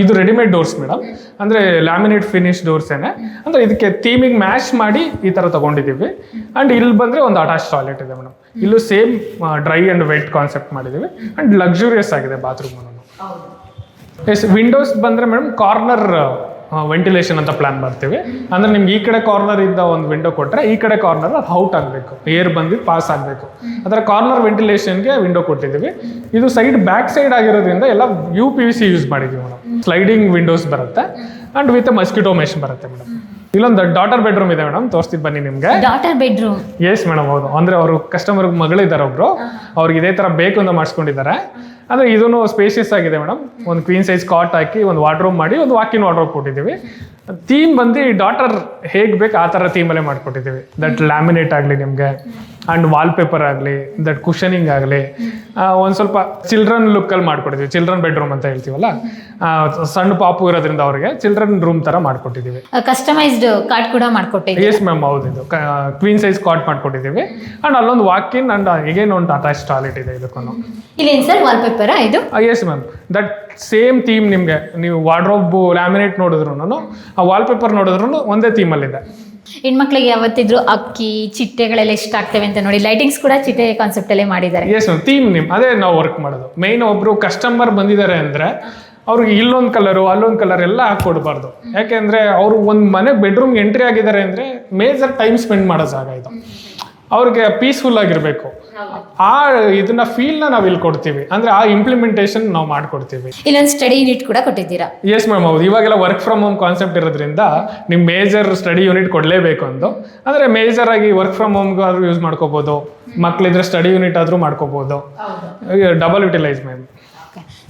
ಇದು readymade doors madam, ಅಂದರೆ laminate finish ಡೋರ್ಸೇನೆ. ಅಂದರೆ ಇದಕ್ಕೆ ಥೀಮಿಗೆ ಮ್ಯಾಚ್ ಮಾಡಿ ಈ ಥರ ತೊಗೊಂಡಿದ್ದೀವಿ. ಆ್ಯಂಡ್ ಇಲ್ಲಿ ಬಂದರೆ ಒಂದು ಅಟ್ಯಾಚ್ ಟಾಯ್ಲೆಟ್ ಇದೆ ಮೇಡಮ್. ಇಲ್ಲೂ same dry and vet concept ಮಾಡಿದ್ದೀವಿ. ಆ್ಯಂಡ್ ಲಕ್ಸುರಿಯಸ್ ಆಗಿದೆ ಬಾತ್ರೂಮ್. ಎಸ್, ವಿಂಡೋಸ್ ಬಂದರೆ ಮೇಡಮ್ ಕಾರ್ನರ್ ವೆಂಟಿಲೇಷನ್ ಅಂತ ಪ್ಲಾನ್ ಮಾಡ್ತೀವಿ. ಅಂದರೆ ನಿಮ್ಗೆ ಈ ಕಡೆ ಕಾರ್ನರ್ ಇಂದ ಒಂದು ವಿಂಡೋ ಕೊಟ್ಟರೆ ಈ ಕಡೆ ಕಾರ್ನರ್ ಅದು ಔಟ್ ಆಗಬೇಕು, ಏರ್ ಬಂದು ಪಾಸ್ ಆಗಬೇಕು. ಅದರ ಕಾರ್ನರ್ ವೆಂಟಿಲೇಷನ್ಗೆ ವಿಂಡೋ ಕೊಟ್ಟಿದ್ದೀವಿ. ಇದು ಸೈಡ್ ಬ್ಯಾಕ್ ಸೈಡ್ ಆಗಿರೋದ್ರಿಂದ ಎಲ್ಲ UPVC ಯೂಸ್ ಮಾಡಿದ್ದೀವಿ ಮೇಡಮ್. ಸ್ಲೈಡಿಂಗ್ ವಿಂಡೋಸ್ ಬರುತ್ತೆ ಆ್ಯಂಡ್ ವಿತ್ ಮಸ್ಕಿಟೋ ಮೆಶ್ ಬರುತ್ತೆ ಮೇಡಮ್. ಇಲ್ಲೊಂದು ಡಾಟರ್ ಬೆಡ್ರೂಮ್ ಇದೆ ಮೇಡಮ್, ತೋರಿಸ್ತಿದ್ದು ಬನ್ನಿ ನಿಮಗೆ. Daughter bedroom? ಎಸ್ ಮೇಡಮ್, ಹೌದು. ಅಂದರೆ ಅವರು ಕಸ್ಟಮರ್ಗೆ ಮಗಳಿದ್ದಾರೆ ಒಬ್ರು, ಅವ್ರಿಗೆ ಇದೇ ಥರ ಬೇಕು ಅಂತ ಮಾಡಿಸ್ಕೊಂಡಿದ್ದಾರೆ. ಅಂದರೆ ಇದೂ ಸ್ಪೇಷಿಯಸ್ ಆಗಿದೆ ಮೇಡಮ್. ಒಂದು ಕ್ವೀನ್ ಸೈಜ್ ಕಾಟ್ ಹಾಕಿ ಒಂದು ವಾರ್ಡ್ರೋಬ್ ಮಾಡಿ ಒಂದು ವಾಕಿನ್ ವಾರ್ಡ್ರೋಬ್ ಕೊಟ್ಟಿದ್ದೀವಿ. ಥೀಮ್ ಬಂದು ಡಾಟರ್ ಹೇಗೆ ಬೇಕು ಆ ಥರ ಥೀಮಲ್ಲೇ ಮಾಡಿಕೊಟ್ಟಿದ್ದೀವಿ. ದಟ್ ಲ್ಯಾಮಿನೇಟ್ ಆಗಲಿ ನಿಮಗೆ, ಆ್ಯಂಡ್ ವಾಲ್ಪೇಪರ್ ಆಗಲಿ, ದಟ್ ಕುಷನಿಂಗ್ ಆಗಲಿ, ಒಂದು ಸ್ವಲ್ಪ ಚಿಲ್ಡ್ರನ್ ಲುಕ್ಕಲ್ಲಿ ಮಾಡಿಕೊಟ್ಟಿದ್ದೀವಿ. ಚಿಲ್ಡ್ರನ್ ಬೆಡ್ರೂಮ್ ಅಂತ ಹೇಳ್ತೀವಲ್ಲ, ಸಣ್ಣ ಪಾಪು ಇರೋದ್ರಿಂದ ಅವರಿಗೆ ಚಿಲ್ಡ್ರನ್ ರೂಮ್ ಥರ ಮಾಡಿಕೊಟ್ಟಿದ್ದೀವಿ. ಕಸ್ಟಮೈಸ್ಡ್ ಕಾರ್ಡ್ ಕೂಡ ಮಾಡಿಕೊಟ್ಟಿದ್ದೀವಿ? ಎಸ್ ಮ್ಯಾಮ್, ಹೌದು. ಇದು ಕ್ವೀನ್ ಸೈಜ್ ಕಾಟ್ ಮಾಡಿಕೊಟ್ಟಿದ್ದೀವಿ. ಆ್ಯಂಡ್ ಅಲ್ಲೊಂದು ವಾಕಿನ್ ಆ್ಯಂಡ್ ಈಗೇನು ಒಂದು ಅಟ್ಯಾಚ್ ಟಾಯ್ಲೆಟ್ ಇದೆ ಇದಕ್ಕೂ. ಇಲ್ಲೇನು ಸರ್ ವಾಲ್ಪೇಪರ ಇದು? Yes ma'am, that same theme ನಿಮಗೆ ನೀವು ವಾರ್ಡ್ರೋಬ್ ಲ್ಯಾಮಿನೇಟ್ ನೋಡಿದ್ರು, ಆ ವಾಲ್ಪೇಪರ್ ನೋಡಿದ್ರು ಒಂದೇ ಥೀಮಲ್ಲಿದೆ. ಹೆಣ್ಮಕ್ಳಿಗೆ ಯಾವತ್ತಿದ್ರು ಅಕ್ಕಿ ಚಿಟ್ಟೆಗಳೆಲ್ಲ ಇಷ್ಟ ಆಗ್ತವೆ ಅಂತ ನೋಡಿ ಲೈಟಿಂಗ್ಸ್ ಕೂಡ ಚಿಟ್ಟೆ ಕಾನ್ಸೆಪ್ಟಲ್ಲೇ ಮಾಡಿದ್ದಾರೆ. ಎಸ್ ಮ್ಯಾಮ್, ಥೀಮ್ ಅದೇ ನಾವು ವರ್ಕ್ ಮಾಡೋದು. ಮೇಯ್ನ್ ಒಬ್ಬರು ಕಸ್ಟಮರ್ ಬಂದಿದ್ದಾರೆ ಅಂದರೆ ಅವ್ರಿಗೆ ಇಲ್ಲೊಂದು ಕಲರು ಅಲ್ಲೊಂದು ಕಲರ್ ಎಲ್ಲ ಹಾಕ್ಕೊಡ್ಬಾರ್ದು. ಯಾಕೆಂದರೆ ಅವರು ಒಂದು ಮನೆ ಬೆಡ್ರೂಮ್ಗೆ ಎಂಟ್ರಿ ಆಗಿದ್ದಾರೆ ಅಂದರೆ ಮೇಜರ್ ಟೈಮ್ ಸ್ಪೆಂಡ್ ಮಾಡೋ ಜಾಗ ಇದು. ಅವ್ರಿಗೆ ಪೀಸ್ಫುಲ್ ಆಗಿರಬೇಕು. ಆ ಇದನ್ನ ಫೀಲ್ನ ನಾವು ಇಲ್ಲಿ ಕೊಡ್ತೀವಿ. ಅಂದರೆ ಆ ಇಂಪ್ಲಿಮೆಂಟೇಷನ್ ನಾವು ಮಾಡಿಕೊಡ್ತೀವಿ. ಇಲ್ಲೊಂದು ಸ್ಟಡಿ ಯೂನಿಟ್ ಕೂಡ ಕೊಟ್ಟಿದ್ದೀರಾ? ಎಸ್ ಮ್ಯಾಮ್, ಹೌದು. ಇವಾಗೆಲ್ಲ ವರ್ಕ್ ಫ್ರಮ್ ಹೋಮ್ ಕಾನ್ಸೆಪ್ಟ್ ಇರೋದ್ರಿಂದ ನಿಮ್ಗೆ ಮೇಜರ್ ಸ್ಟಡಿ ಯೂನಿಟ್ ಕೊಡಲೇಬೇಕು ಅಂದು. ಅಂದರೆ ಮೇಜರ್ ಆಗಿ ವರ್ಕ್ ಫ್ರಮ್ ಹೋಮ್ಗೆ ಆದ್ರೂ ಯೂಸ್ ಮಾಡ್ಕೋಬೋದು, ಮಕ್ಕಳಿದ್ರೆ ಸ್ಟಡಿ ಯೂನಿಟ್ ಆದರೂ ಮಾಡ್ಕೋಬೋದು. Double utilise ma'am.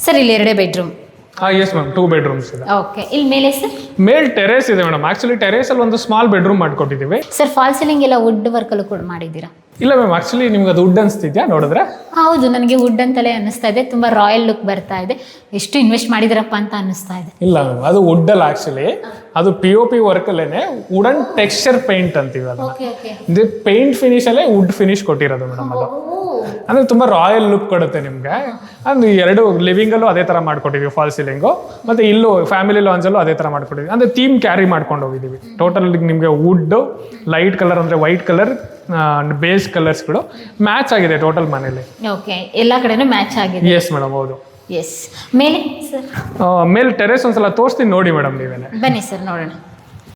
ಸರ್ ಇಲ್ಲಿ 2 ಬೆಡ್ರೂಮ್? ಎಸ್ ಮ್ಯಾಮ್, 2 ಬೆಡ್ರೂಮ್ಸ್ ಇದೆ. ಓಕೆ, ಇಲ್ಲಿ ಮೇಲೆ ಸರ್? ಮೇಲ್ ಟೆರೇಸ್ ಇದೆ ಮೇಡಮ್. ಆಕ್ಚುಲಿ ಟೆರೇಸಲ್ಲಿ ಒಂದು ಸ್ಮಾಲ್ ಬೆಡ್ರೂಮ್ ಮಾಡ್ಕೊಟ್ಟಿದ್ದೀವಿ. ಸರ್ ಫಾಲ್ ಸೀಲಿಂಗ್ ಎಲ್ಲ ವುಡ್ ವರ್ಕಲ್ಲೂ ಕೂಡ ಮಾಡಿದ್ದೀರಾ? ಇಲ್ಲ ಮ್ಯಾಮ್, ಆಕ್ಚುಲಿ ನಿಮ್ಗೆ ಅದು ವುಡ್ ಅನಿಸ್ತಿದ್ಯಾ ನೋಡಿದ್ರೆ? ಹೌದು, ನನಗೆ ವುಡ್ ಅಂತಲೇ ಅನ್ನಿಸ್ತಾ ಇದೆ. ತುಂಬ ರಾಯಲ್ ಲುಕ್ ಬರ್ತಾ ಇದೆ. ಎಷ್ಟು ಇನ್ವೆಸ್ಟ್ ಮಾಡಿದಿರಪ್ಪ ಅಂತ ಅನ್ನಿಸ್ತಾ ಇದೆ. ಇಲ್ಲ ಮ್ಯಾಮ್, ಅದು ವುಡ್ ಅಲ್ಲ. ಆಕ್ಚುಲಿ ಅದು POP ವರ್ಕಲ್ಲೇನೆ ವುಡನ್ ಟೆಕ್ಸ್ಚರ್ ಪೇಂಟ್ ಅಂತೀವಿ ಅದನ್ನ. ಇದು ಪೇಂಟ್ ಫಿನಿಶಲ್ಲೇ ವುಡ್ ಫಿನಿಶ್ ಕೊಟ್ಟಿರೋದು ಮೇಡಮ್. ಅದು ಅಂದರೆ ತುಂಬ ರಾಯಲ್ ಲುಕ್ ಕೊಡುತ್ತೆ ನಿಮಗೆ. ಅಂದ್ರೆ 2 ಲಿವಿಂಗಲ್ಲೂ ಅದೇ ಥರ ಮಾಡ್ಕೊಟ್ಟಿದ್ದೀವಿ ಫಾಲ್ ಸೀಲಿಂಗು, ಮತ್ತು ಇಲ್ಲೂ ಫ್ಯಾಮಿಲಿ ಲಾಂಜಲ್ಲೂ ಅದೇ ಥರ ಮಾಡ್ಕೊಟ್ಟಿದ್ದೀವಿ. ಅಂದರೆ ಥೀಮ್ ಕ್ಯಾರಿ ಮಾಡ್ಕೊಂಡು ಹೋಗಿದ್ದೀವಿ. ಟೋಟಲ್ ನಿಮಗೆ ವುಡ್ಡು, ಲೈಟ್ ಕಲರ್ ಅಂದರೆ ವೈಟ್ ಕಲರ್, ಬೇಸ್ ಕಲರ್ಸ್ಗಳು ಮ್ಯಾಚ್ ಆಗಿದೆ ಟೋಟಲ್ ಮನೇಲಿ. ಓಕೆ, ಎಲ್ಲ ಕಡೆನೂ ಮ್ಯಾಚ್ ಆಗಿದೆ. ಎಸ್ ಮೇಡಮ್, ಹೌದು. ಎಸ್, ಮೇಲೆ ಸರ್? ಮೇಲೆ ಟೆರೇಸ್ ಒಂದ್ಸಲ ತೋರಿಸ್ತೀನಿ ನೋಡಿ ಮೇಡಮ್, ನೀವೇನೆ ಬನ್ನಿ ಸರ್ ನೋಡೋಣ.